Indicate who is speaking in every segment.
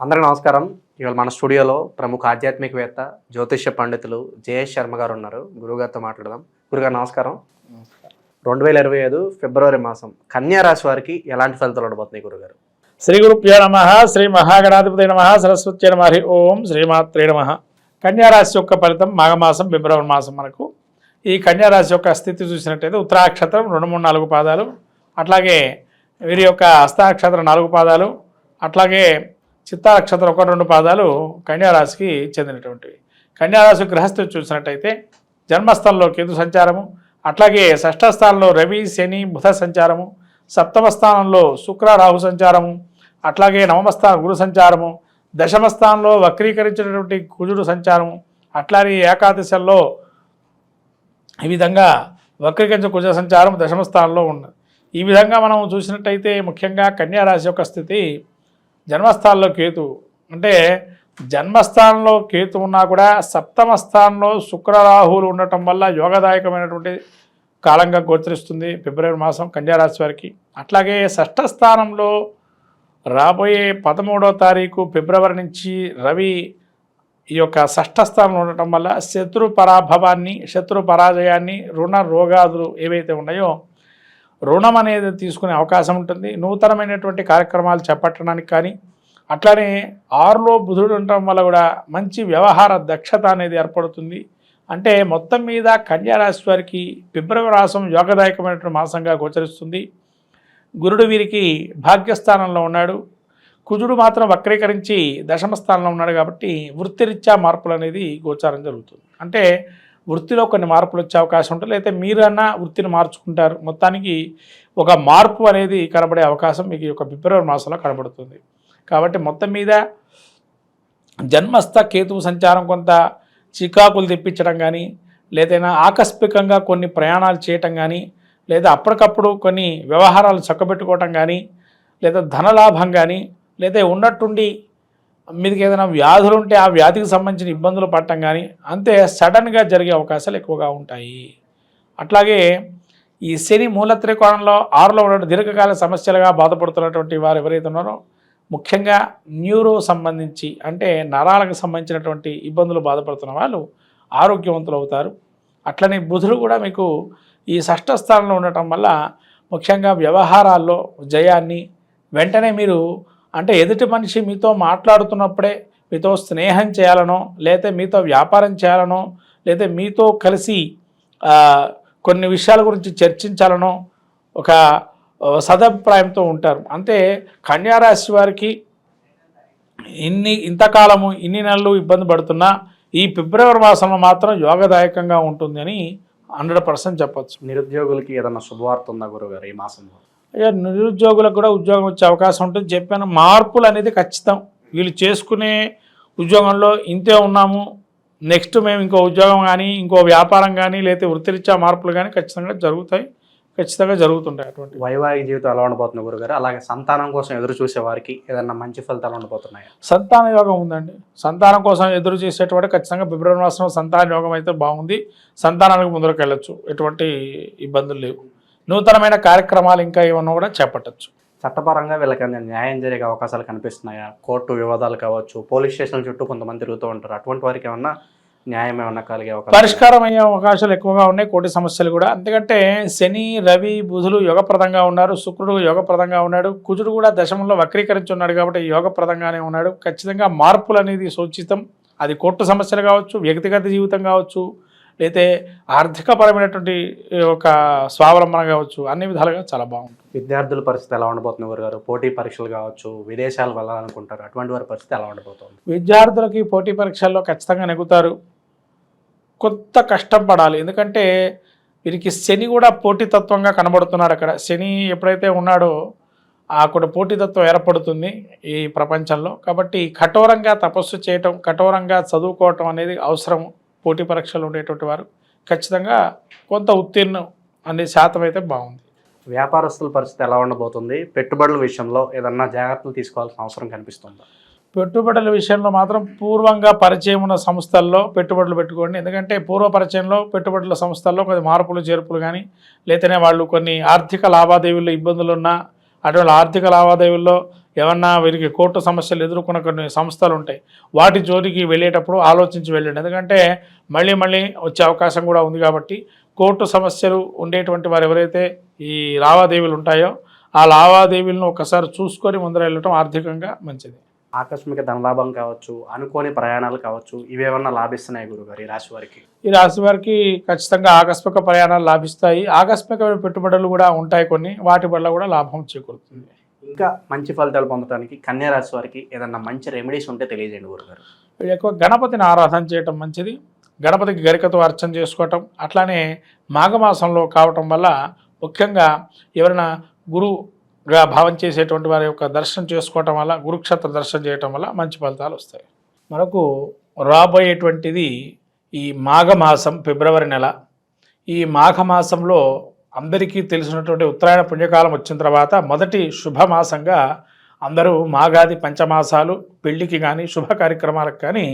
Speaker 1: అందరికీ నమస్కారం. ఇవాళ మన స్టూడియోలో ప్రముఖ ఆధ్యాత్మికవేత్త, జ్యోతిష్య పండితులు జయేష్ శర్మ గారు ఉన్నారు. గురువుగారితో మాట్లాడదాం. గురుగారు నమస్కారం. 2025 ఫిబ్రవరి మాసం కన్యా రాశి వారికి ఎలాంటి ఫలితాలు ఉండబోతున్నాయి గురుగారు?
Speaker 2: శ్రీ గురుభ్యో నమ. శ్రీ మహాగణాధిపతి నమ. సరస్వతి నమ. హరి ఓం శ్రీమాత్రే నమ. కన్యారాశి యొక్క ఫలితం మాఘమాసం ఫిబ్రవరి మాసం. మనకు ఈ కన్యారాశి యొక్క స్థితి చూసినట్టయితే ఉత్తరాక్షత్రం 2, 3, 4 పాదాలు, అట్లాగే వీరి యొక్క హస్తాక్షత్రం 4 పాదాలు, అట్లాగే చిత్తాక్షత్రం 1, 2 పాదాలు కన్యారాశికి చెందినటువంటివి. కన్యారాశి గ్రహస్థితి చూసినట్టయితే జన్మస్థానంలో కేతు సంచారము, అట్లాగే షష్ఠ స్థానంలో రవి శని బుధ సంచారము, సప్తమ స్థానంలో శుక్ర రాహు సంచారము, అట్లాగే నవమ స్థానం గురు సంచారము, దశమ స్థానంలో వక్రీకరించినటువంటి కుజుడు సంచారము, అట్లాగే ఏకాదశంలో ఈ విధంగా వక్రీకరించిన కుజ సంచారం దశమ స్థానంలో ఉన్నది. ఈ విధంగా మనం చూసినట్టయితే ముఖ్యంగా కన్యారాశి యొక్క స్థితి జన్మస్థానంలో కేతు, అంటే జన్మస్థానంలో కేతు ఉన్నా కూడా సప్తమ స్థానంలో శుక్రరాహువులు ఉండటం వల్ల యోగదాయకమైనటువంటి కాలంగా గోచరిస్తుంది ఫిబ్రవరి మాసం కన్యారాశి వారికి. అట్లాగే షష్ఠ స్థానంలో రాబోయే 13వ తారీఖు ఫిబ్రవరి నుంచి రవి ఈ యొక్క షష్ఠ స్థానంలో ఉండటం వల్ల శత్రు పరాభవాన్ని, శత్రు పరాజయాన్ని, రుణ రోగాదులు ఏవైతే ఉన్నాయో రుణం అనేది తీసుకునే అవకాశం ఉంటుంది. నూతనమైనటువంటి కార్యక్రమాలు చేపట్టడానికి కానీ, అట్లానే 6లో బుధుడు ఉండటం వల్ల కూడా మంచి వ్యవహార దక్షత అనేది ఏర్పడుతుంది. అంటే మొత్తం మీద కన్యారాశి వారికి ఫిబ్రవరి మాసం యోగదాయకమైనటువంటి మాసంగా గోచరిస్తుంది. గురుడు వీరికి భాగ్యస్థానంలో ఉన్నాడు, కుజుడు మాత్రం వక్రీకరించి దశమ స్థానంలో ఉన్నాడు. కాబట్టి వృత్తిరీత్యా మార్పులు అనేది గోచారం జరుగుతుంది. అంటే వృత్తిలో కొన్ని మార్పులు వచ్చే అవకాశం ఉంటుంది, లేకపోతే మీరన్నా వృత్తిని మార్చుకుంటారు. మొత్తానికి ఒక మార్పు అనేది కనబడే అవకాశం మీకు ఈ యొక్క ఫిబ్రవరి మాసంలో కనబడుతుంది. కాబట్టి మొత్తం మీద జన్మస్థ కేతువు సంచారం కొంత చికాకులు తెప్పించడం కానీ, లేదైనా ఆకస్మికంగా కొన్ని ప్రయాణాలు చేయటం కానీ, లేదా అప్పటికప్పుడు కొన్ని వ్యవహారాలు చక్కబెట్టుకోవటం కానీ, లేదా ధనలాభం కానీ, లేదా ఉన్నట్టుండి మీదకి ఏదైనా వ్యాధులు ఉంటే ఆ వ్యాధికి సంబంధించిన ఇబ్బందులు పడటం కానీ, అంతే సడన్గా జరిగే అవకాశాలు ఎక్కువగా ఉంటాయి. అట్లాగే ఈ శని మూల త్రికోణంలో 6లో ఉన్న దీర్ఘకాల సమస్యలుగా బాధపడుతున్నటువంటి వారు ఎవరైతే ఉన్నారో, ముఖ్యంగా న్యూరో సంబంధించి అంటే నరాలకు సంబంధించినటువంటి ఇబ్బందులు బాధపడుతున్న వాళ్ళు ఆరోగ్యవంతులు అవుతారు. అట్లనే బుధుడు కూడా మీకు ఈ షష్ఠ స్థానంలో ఉండటం వల్ల ముఖ్యంగా వ్యవహారాల్లో జయాన్ని, వెంటనే మీరు అంటే ఎదుటి మనిషి మీతో మాట్లాడుతున్నప్పుడే మీతో స్నేహం చేయాలనో, లేకపోతే మీతో వ్యాపారం చేయాలనో, లేకపోతే మీతో కలిసి కొన్ని విషయాల గురించి చర్చించాలనో ఒక సదభిప్రాయంతో ఉంటారు. అంటే కన్యారాశి వారికి ఇంతకాలము ఇన్ని నెలలు ఇబ్బంది పడుతున్నా ఈ ఫిబ్రవరి మాసంలో మాత్రం యోగదాయకంగా ఉంటుంది అని 100% చెప్పచ్చు.
Speaker 1: నిరుద్యోగులకి ఏదైనా శుభవార్త ఉందా గురుగారు ఈ మాసంలో?
Speaker 2: నిరుద్యోగులకు కూడా ఉద్యోగం వచ్చే అవకాశం ఉంటుంది. చెప్పాను, మార్పులు అనేది ఖచ్చితం. వీళ్ళు చేసుకునే ఉద్యోగంలో ఇంతే ఉన్నాము, నెక్స్ట్ మేము ఇంకో ఉద్యోగం కానీ, ఇంకో వ్యాపారం కానీ, లేకపోతే వృత్తిరీత్యా మార్పులు కానీ ఖచ్చితంగా జరుగుతుంటాయి. అటువంటి
Speaker 1: వైవాహిక జీవితం ఎలా ఉండబోతుంది గురుగారు? అలాగే సంతానం కోసం ఎదురు చూసే వారికి ఏదైనా మంచి ఫలితాలు ఉండబోతున్నాయా?
Speaker 2: సంతాన యోగం ఉందండి. సంతానం కోసం ఎదురు చేసేటువంటి ఖచ్చితంగా ఫిబ్రవరి మాసంలో సంతాన యోగం అయితే బాగుంది. సంతానానికి ముందుకు వెళ్ళొచ్చు, ఎటువంటి ఇబ్బందులు లేవు. నూతనమైన కార్యక్రమాలు ఇంకా ఏమన్నా కూడా చేపట్టచ్చు.
Speaker 1: చట్టపరంగా వీళ్ళకి న్యాయం జరిగే అవకాశాలు కనిపిస్తున్నాయా? కోర్టు వివాదాలు కావచ్చు, పోలీస్ స్టేషన్ల చుట్టూ కొంతమంది తిరుగుతూ ఉంటారు, అటువంటి వారికి ఏమన్నా న్యాయం ఏమన్నా కలిగే అవకాశం,
Speaker 2: పరిష్కారం అయ్యే అవకాశాలు ఎక్కువగా ఉన్నాయి. కోటి సమస్యలు కూడా. ఎందుకంటే శని రవి బుధులు యోగప్రదంగా ఉన్నారు, శుక్రుడు యోగప్రదంగా ఉన్నాడు, కుజుడు కూడా దశమంలో వక్రీకరించి ఉన్నాడు. కాబట్టి యోగప్రదంగానే ఉన్నాడు. ఖచ్చితంగా మార్పులు అనేది సూచితం. అది కోర్టు సమస్యలు కావచ్చు, వ్యక్తిగత జీవితం కావచ్చు, లేతే ఆర్థికపరమైనటువంటి ఒక స్వావలంబన కావచ్చు, అన్ని విధాలుగా చాలా బాగుంటుంది.
Speaker 1: విద్యార్థుల పరిస్థితి ఎలా ఉండబోతుంది గురుగారు? పోటీ పరీక్షలు కావచ్చు, విదేశాలు వెళ్ళాలనుకుంటారు, అటువంటి వారి పరిస్థితి ఎలా ఉండబోతుంది?
Speaker 2: విద్యార్థులకి పోటీ పరీక్షల్లో ఖచ్చితంగా నెగ్గుతారు. కొంత కష్టం పడాలి. ఎందుకంటే వీరికి శని కూడా పోటీతత్వంగా కనబడుతున్నాడు. అక్కడ శని ఎప్పుడైతే ఉన్నాడో అక్కడ పోటీతత్వం ఏర్పడుతుంది ఈ ప్రపంచంలో. కాబట్టి కఠోరంగా తపస్సు చేయటం, కఠోరంగా చదువుకోవటం అనేది అవసరం. పోటీ పరీక్షలు ఉండేటువంటి వారు ఖచ్చితంగా కొంత ఉత్తీర్ణం అనే శాతం అయితే బాగుంది.
Speaker 1: వ్యాపారస్తుల పరిస్థితి ఎలా ఉండబోతుంది? పెట్టుబడుల విషయంలో ఏదన్నా జాగ్రత్తలు తీసుకోవాల్సిన అవసరం కనిపిస్తుందా?
Speaker 2: పెట్టుబడుల విషయంలో మాత్రం పూర్వంగా పరిచయం ఉన్న సంస్థల్లో పెట్టుబడులు పెట్టుకోండి. ఎందుకంటే పూర్వ పరిచయంలో పెట్టుబడుల సంస్థల్లో కొన్ని మార్పులు చేర్పులు కానీ, లేకపోతే వాళ్ళు కొన్ని ఆర్థిక లావాదేవీల్లో ఇబ్బందులు ఉన్నా అటువంటి ఆర్థిక లావాదేవీల్లో ఏమన్నా వీరికి కోర్టు సమస్యలు ఎదుర్కొన్న కొన్ని సంస్థలు ఉంటాయి, వాటి జోలికి వెళ్ళేటప్పుడు ఆలోచించి వెళ్ళండి. ఎందుకంటే మళ్ళీ వచ్చే అవకాశం కూడా ఉంది కాబట్టి కోర్టు సమస్యలు ఉండేటువంటి వారు ఎవరైతే ఈ లావాదేవీలు ఉంటాయో ఆ లావాదేవీలను ఒకసారి చూసుకొని ముందర వెళ్ళటం ఆర్థికంగా మంచిది.
Speaker 1: ఆకస్మిక ధనలాభం కావచ్చు, అనుకోని ప్రయాణాలు కావచ్చు, ఇవేమన్నా లాభిస్తున్నాయి గురుగారు ఈ రాశి వారికి?
Speaker 2: ఈ రాశి వారికి ఖచ్చితంగా ఆకస్మిక ప్రయాణాలు లాభిస్తాయి. ఆకస్మికమైన పెట్టుబడులు కూడా ఉంటాయి కొన్ని, వాటి వల్ల కూడా లాభం చేకూరుతుంది.
Speaker 1: ఇంకా మంచి ఫలితాలు పొందడానికి కన్యా రాశి వారికి ఏదన్నా మంచి రెమెడీస్ ఉంటే తెలియజేయండి గురుగారు.
Speaker 2: ఎక్కువ గణపతిని ఆరాధన చేయటం మంచిది. గణపతికి గరికతో అర్చన చేసుకోవటం, అట్లానే మాఘమాసంలో కావటం వల్ల ముఖ్యంగా ఎవరైనా గురువుగా భావం చేసేటువంటి వారి యొక్క దర్శనం చేసుకోవటం వల్ల, గురుక్షేత్ర దర్శనం చేయటం వల్ల మంచి ఫలితాలు వస్తాయి. మనకు రాబోయేటువంటిది ఈ మాఘమాసం, ఫిబ్రవరి నెల. ఈ మాఘమాసంలో అందరికీ తెలిసినటువంటి ఉత్తరాయణ పుణ్యకాలం వచ్చిన తర్వాత మొదటి శుభమాసంగా అందరూ మాఘాది పంచమాసాలు పెళ్లికి కానీ శుభ కార్యక్రమాలకు కానీ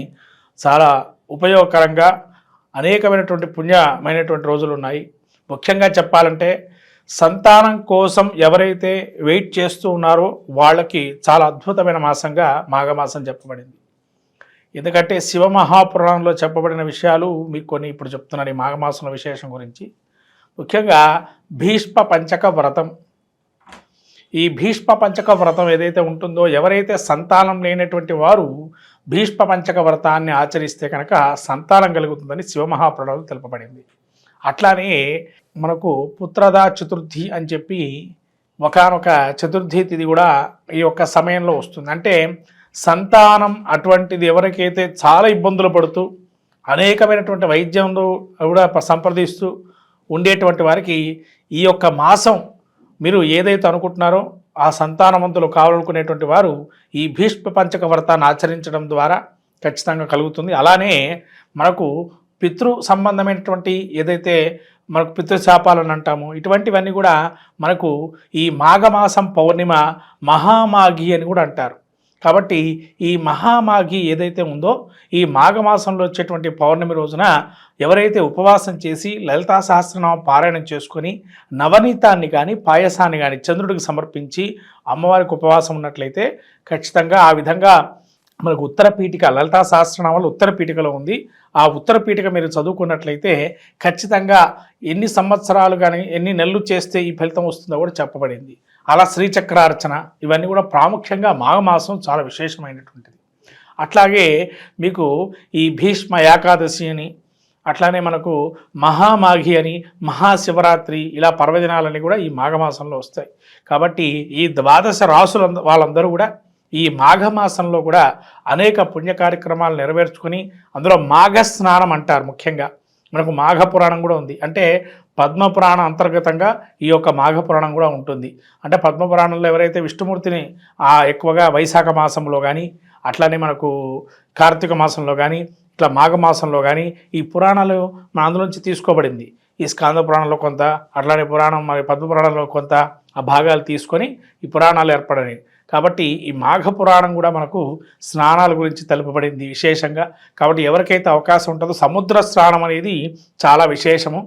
Speaker 2: చాలా ఉపయోగకరంగా అనేకమైనటువంటి పుణ్యమైనటువంటి రోజులు ఉన్నాయి. ముఖ్యంగా చెప్పాలంటే సంతానం కోసం ఎవరైతే వెయిట్ చేస్తూ ఉన్నారో వాళ్ళకి చాలా అద్భుతమైన మాసంగా మాఘమాసం చెప్పబడింది. ఎందుకంటే శివమహాపురాణంలో చెప్పబడిన విషయాలు మీకు కొన్ని ఇప్పుడు చెప్తున్నాను ఈ మాఘమాసంలో విశేషం గురించి. ముఖ్యంగా భీష్మ పంచక వ్రతం. ఈ భీష్మ పంచక వ్రతం ఏదైతే ఉంటుందో, ఎవరైతే సంతానం లేనటువంటి వారు భీష్మ పంచక వ్రతాన్ని ఆచరిస్తే కనుక సంతానం కలుగుతుందని శివమహాపురాణంలో తెలుపబడింది. అట్లానే మనకు పుత్రదా చతుర్థి అని చెప్పి ఒకానొక చతుర్థి తిథి కూడా ఈ యొక్క సమయంలో వస్తుంది. అంటే సంతానం అటువంటిది ఎవరికైతే చాలా ఇబ్బందులు పడుతూ అనేకమైనటువంటి వైద్యంలో కూడా సంప్రదిస్తూ ఉండేటువంటి వారికి ఈ యొక్క మాసం మీరు ఏదైతే అనుకుంటున్నారో ఆ సంతానవంతులు కావాలనుకునేటువంటి వారు ఈ భీష్మ పంచక వ్రతాన్ని ఆచరించడం ద్వారా ఖచ్చితంగా కలుగుతుంది. అలానే మనకు పితృ సంబంధమైనటువంటి ఏదైతే మనకు పితృశాపాలను అంటాము, ఇటువంటివన్నీ కూడా మనకు ఈ మాఘమాసం పౌర్ణిమ మహామాఘి అని కూడా అంటారు. కాబట్టి ఈ మహామాఘి ఏదైతే ఉందో ఈ మాఘమాసంలో వచ్చేటువంటి పౌర్ణమి రోజున ఎవరైతే ఉపవాసం చేసి లలితా సహస్రనామం పారాయణం చేసుకొని నవనీతాన్ని కానీ పాయసాన్ని కానీ చంద్రుడికి సమర్పించి అమ్మవారికి ఉపవాసం ఉన్నట్లయితే ఖచ్చితంగా ఆ విధంగా మనకు ఉత్తరపీఠిక, లలితా సహస్రనామాలు ఉత్తరపీఠికలో ఉంది. ఆ ఉత్తరపీఠిక మీరు చదువుకున్నట్లయితే ఖచ్చితంగా ఎన్ని సంవత్సరాలు కానీ ఎన్ని నెలలు చేస్తే ఈ ఫలితం వస్తుందో కూడా చెప్పబడింది. అలా శ్రీచక్రార్చన ఇవన్నీ కూడా ప్రాముఖ్యంగా మాఘమాసం చాలా విశేషమైనటువంటిది. అట్లాగే మీకు ఈ భీష్మ ఏకాదశి అని, అట్లానే మనకు మహామాఘి అని, మహాశివరాత్రి, ఇలా పర్వదినాలన్నీ కూడా ఈ మాఘమాసంలో వస్తాయి. కాబట్టి ఈ 12 రాసుల వాళ్ళందరూ కూడా ఈ మాఘమాసంలో కూడా అనేక పుణ్య కార్యక్రమాలు నెరవేర్చుకొని అందులో మాఘ స్నానం అంటారు. ముఖ్యంగా మనకు మాఘ పురాణం కూడా ఉంది. అంటే పద్మపురాణం అంతర్గతంగా ఈ యొక్క మాఘ పురాణం కూడా ఉంటుంది. అంటే పద్మపురాణంలో ఎవరైతే విష్ణుమూర్తిని ఎక్కువగా వైశాఖ మాసంలో కానీ, అట్లానే మనకు కార్తీక మాసంలో కానీ, ఇట్లా మాఘమాసంలో కానీ ఈ పురాణాలు మన అందులోంచి తీసుకోబడింది. ఈ స్కాంద పురాణంలో కొంత, అట్లానే పురాణం మరి పద్మపురాణంలో కొంత ఆ భాగాలు తీసుకొని ఈ పురాణాలు ఏర్పడినాయి. కాబట్టి ఈ మాఘ పురాణం కూడా మనకు స్నానాల గురించి తెలుపబడింది విశేషంగా. కాబట్టి ఎవరికైతే అవకాశం ఉంటుందో సముద్ర స్నానం అనేది చాలా విశేషము.